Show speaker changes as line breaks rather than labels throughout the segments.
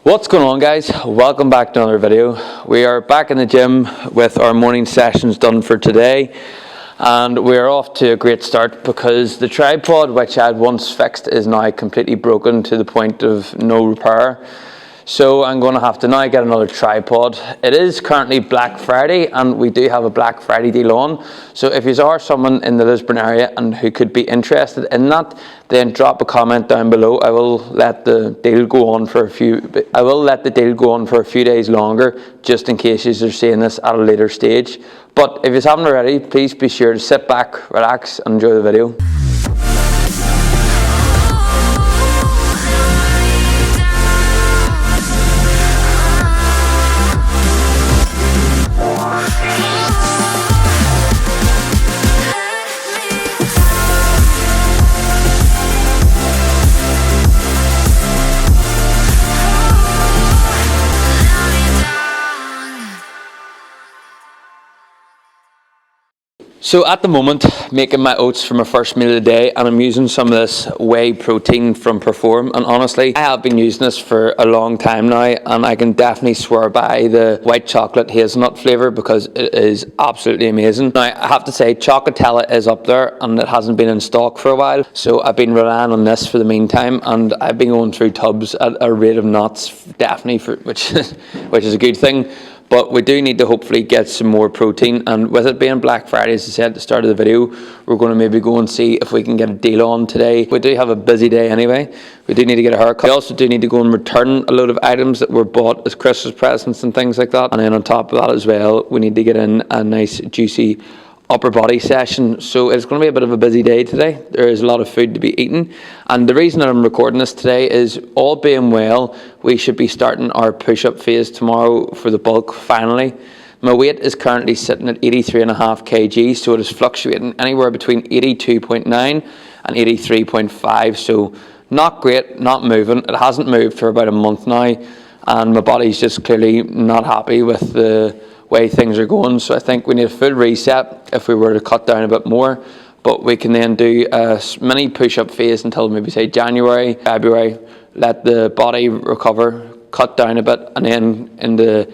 What's going on, guys? Welcome back to another video. We are back in the gym with our morning sessions done for today, and we're off to a great start because the tripod which I had once fixed is now completely broken to the point of no repair. So I'm going to have to now get another tripod. It is currently Black Friday and we do have a Black Friday deal on. So if you are someone in the Lisburn area and who could be interested in that, then drop a comment down below. I will let the deal go on for a few days longer, just in case you're seeing this at a later stage. But if you haven't already, please be sure to sit back, relax and enjoy the video. So at the moment, making my oats for my first meal of the day, and I'm using some of this whey protein from Perform, and honestly, I have been using this for a long time now, and I can definitely swear by the white chocolate hazelnut flavour because it is absolutely amazing. Now, I have to say, Chocolatella is up there, and it hasn't been in stock for a while, so I've been relying on this for the meantime, and I've been going through tubs at a rate of knots, definitely, which is a good thing. But we do need to hopefully get some more protein, and with it being Black Friday, as I said at the start of the video, we're going to maybe go and see if we can get a deal on today. We do have a busy day anyway. We do need to get a haircut. We also do need to go and return a load of items that were bought as Christmas presents and things like that. And then on top of that as well, we need to get in a nice juicy upper body session. So it's going to be a bit of a busy day today. There is a lot of food to be eaten, and the reason that I'm recording this today is, all being well, we should be starting our push-up phase tomorrow for the bulk finally. My weight is currently sitting at 83.5 kg, so it is fluctuating anywhere between 82.9 and 83.5, so not great, not moving. It hasn't moved for about a month now, and my body's just clearly not happy with the way things are going. So I think we need a full reset if we were to cut down a bit more. But we can then do a mini push-up phase until maybe say January, February, let the body recover, cut down a bit, and then into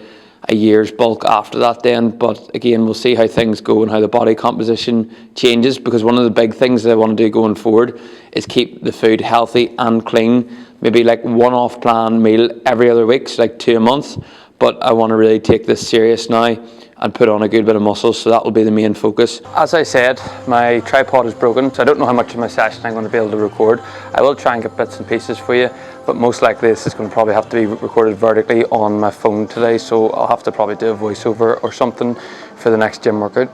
a year's bulk after that then. But again, we'll see how things go and how the body composition changes, because one of the big things that I want to do going forward is keep the food healthy and clean. Maybe like one-off plan meal every other week, so like 2 a month. But I want to really take this serious now and put on a good bit of muscle, so that will be the main focus. As I said, my tripod is broken, so I don't know how much of my session I'm going to be able to record. I will try and get bits and pieces for you, but most likely this is going to probably have to be recorded vertically on my phone today, so I'll have to probably do a voiceover or something for the next gym workout.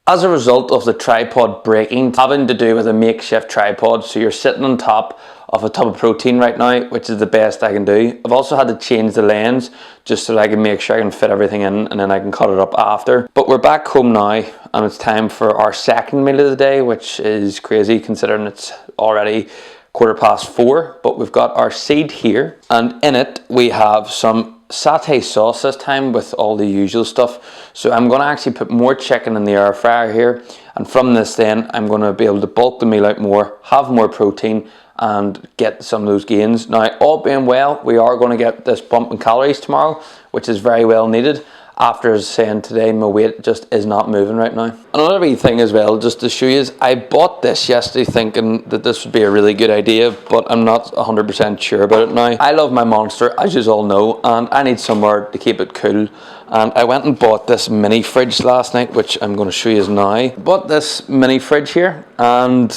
As a result of the tripod breaking, having to do with a makeshift tripod, so you're sitting on top of a tub of protein right now, which is the best I can do. I've also had to change the lens just so that I can make sure I can fit everything in, and then I can cut it up after. But we're back home now, and it's time for our second meal of the day, which is crazy considering it's already 4:15. But we've got our seed here, and in it we have some satay sauce this time with all the usual stuff. So I'm going to actually put more chicken in the air fryer here, and from this then I'm going to be able to bulk the meal out more, have more protein, and get some of those gains. Now, all being well, we are going to get this bump in calories tomorrow, which is very well needed. After saying today, my weight just is not moving right now. Another wee thing as well, just to show you, is I bought this yesterday thinking that this would be a really good idea, but I'm not 100% sure about it now. I love my Monster, as you all know, and I need somewhere to keep it cool. And I went and bought this mini fridge last night, which I'm going to show you now. Bought this mini fridge here, and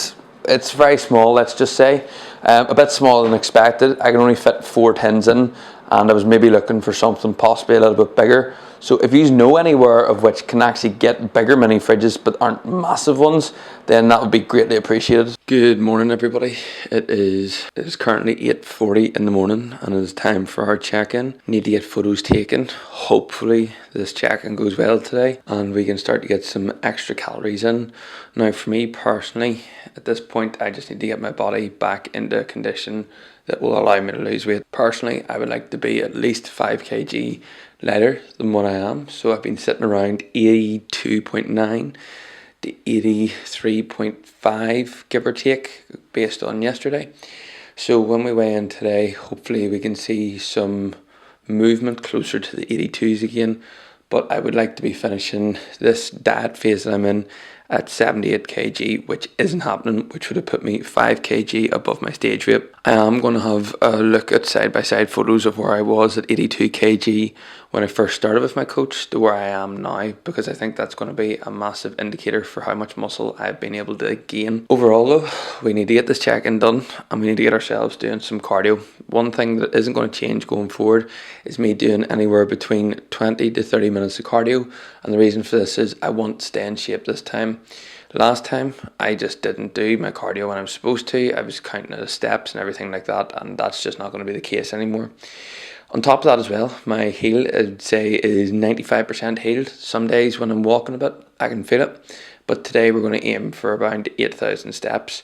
it's very small, let's just say. A bit smaller than expected. I can only fit 4 tins in, and I was maybe looking for something possibly a little bit bigger. So if you know anywhere of which can actually get bigger mini fridges but aren't massive ones, then that would be greatly appreciated. Good morning, everybody. It is currently 8:40 in the morning, and it is time for our check-in. Need to get photos taken. Hopefully this check-in goes well today and we can start to get some extra calories in. Now, for me personally, at this point I just need to get my body back into a condition that will allow me to lose weight. Personally, I would like to be at least 5 kg lighter than what I am. So I've been sitting around 82.9 to 83.5, give or take, based on yesterday. So when we weigh in today, hopefully we can see some movement closer to the 82s again. But I would like to be finishing this diet phase that I'm in at 78 kg, which isn't happening, which would have put me 5 kg above my stage weight. I am going to have a look at side-by-side photos of where I was at 82 kg when I first started with my coach to where I am now, because I think that's going to be a massive indicator for how much muscle I've been able to gain. Overall though, we need to get this check-in done, and we need to get ourselves doing some cardio. One thing that isn't going to change going forward is me doing anywhere between 20 to 30 minutes of cardio, and the reason for this is I want to stay in shape this time. Last time I just didn't do my cardio when I was supposed to. I was counting the steps and everything like that, and that's just not going to be the case anymore. On top of that as well, my heel, I'd say, is 95% healed. Some days when I'm walking a bit, I can feel it, but today we're going to aim for around 8,000 steps.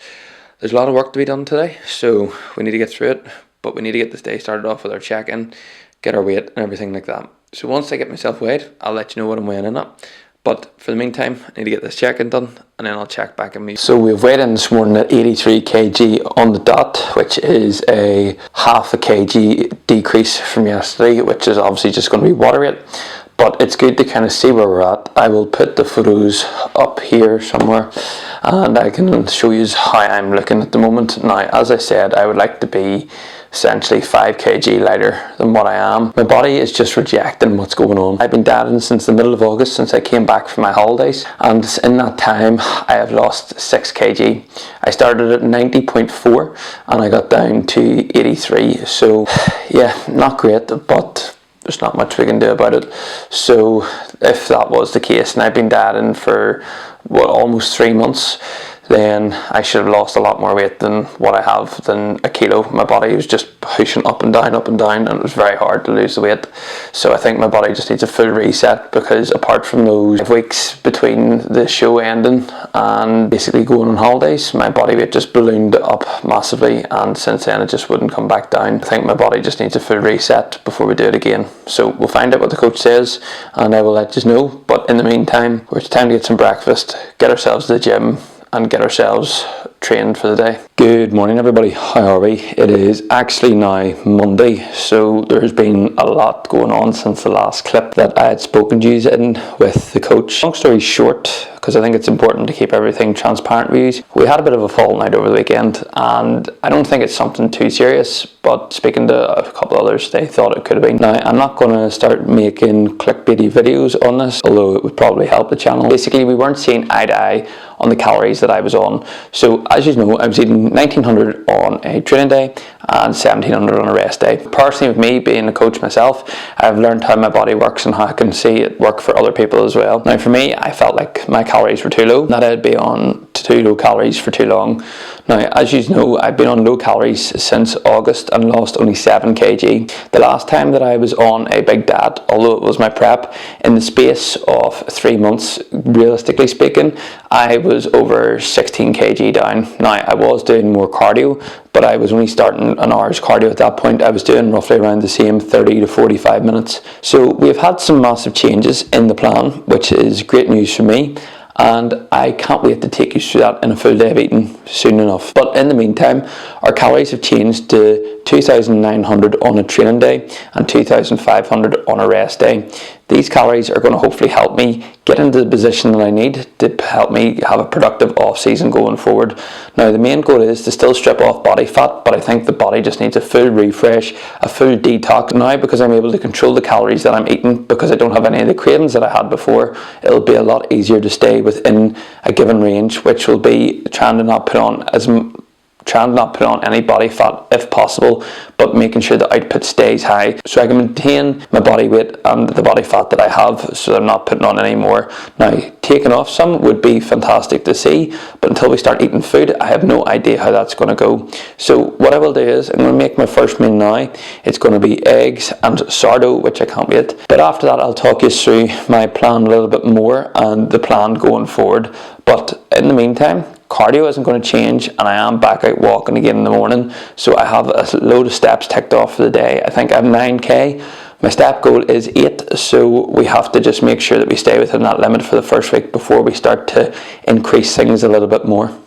There's a lot of work to be done today, so we need to get through it, but we need to get this day started off with our check-in, get our weight and everything like that. So once I get myself weighed, I'll let you know what I'm weighing in at. But for the meantime, I need to get this check-in done, and then I'll check back in me. So we've weighed in this morning at 83 kg on the dot, which is a half a kg decrease from yesterday, which is obviously just going to be water weight. But it's good to kind of see where we're at. I will put the photos up here somewhere, and I can show you how I'm looking at the moment. Now, as I said, I would like to be essentially 5 kg lighter than what I am. My body is just rejecting what's going on. I've been dieting since the middle of August, since I came back from my holidays, and in that time I have lost 6 kg. I started at 90.4 and I got down to 83. So yeah, not great, but there's not much we can do about it. So if that was the case, and I've been dieting for almost 3 months, then I should have lost a lot more weight than what I have, than a kilo. My body was just pushing up and down, and it was very hard to lose the weight. So I think my body just needs a full reset, because apart from those 5 weeks between the show ending and basically going on holidays, my body weight just ballooned up massively, and since then it just wouldn't come back down. I think my body just needs a full reset before we do it again. So we'll find out what the coach says, and I will let you know. But in the meantime, it's time to get some breakfast, get ourselves to the gym, and get ourselves trained for the day. Good morning, everybody. How are we? It is actually now Monday, so there's been a lot going on since the last clip that I had spoken to you in with the coach. Long story short, because I think it's important to keep everything transparent with you, we had a bit of a falling out over the weekend, and I don't think it's something too serious, but speaking to a couple others, they thought it could have been. Now, I'm not going to start making clickbaity videos on this, although it would probably help the channel. Basically, we weren't seeing eye to eye on the calories that I was on. So as you know, I was eating 1900 on a training day and 1700 on a rest day. Personally, with me being a coach myself, I've learned how my body works and how I can see it work for other people as well. Now for me, I felt like my calories were too low, that I'd be on too low calories for too long. Now, as you know, I've been on low calories since August and lost only 7 kg. The last time that I was on a big diet, although it was my prep, in the space of 3 months, realistically speaking, I was over 16 kg down. Now, I was doing more cardio, but I was only starting an hour's cardio at that point. I was doing roughly around the same 30 to 45 minutes. So we've had some massive changes in the plan, which is great news for me. And I can't wait to take you through that in a full day of eating soon enough. But in the meantime, our calories have changed to 2,900 on a training day and 2,500 on a rest day. These calories are going to hopefully help me get into the position that I need to help me have a productive off season going forward. Now the main goal is to still strip off body fat, but I think the body just needs a full refresh, a full detox. Now because I'm able to control the calories that I'm eating, because I don't have any of the cravings that I had before, it'll be a lot easier to stay within a given range, which will be trying to not put on any body fat if possible, but making sure the output stays high so I can maintain my body weight and the body fat that I have, so that I'm not putting on any more. Now, taking off some would be fantastic to see, but until we start eating food, I have no idea how that's going to go. So what I will do is I'm going to make my first meal now. It's going to be eggs and sourdough, which I can't wait. But after that, I'll talk you through my plan a little bit more and the plan going forward. But in the meantime, cardio isn't going to change, and I am back out walking again in the morning, so I have a load of steps ticked off for the day. I think I have 9k. My step goal is 8, so we have to just make sure that we stay within that limit for the first week before we start to increase things a little bit more.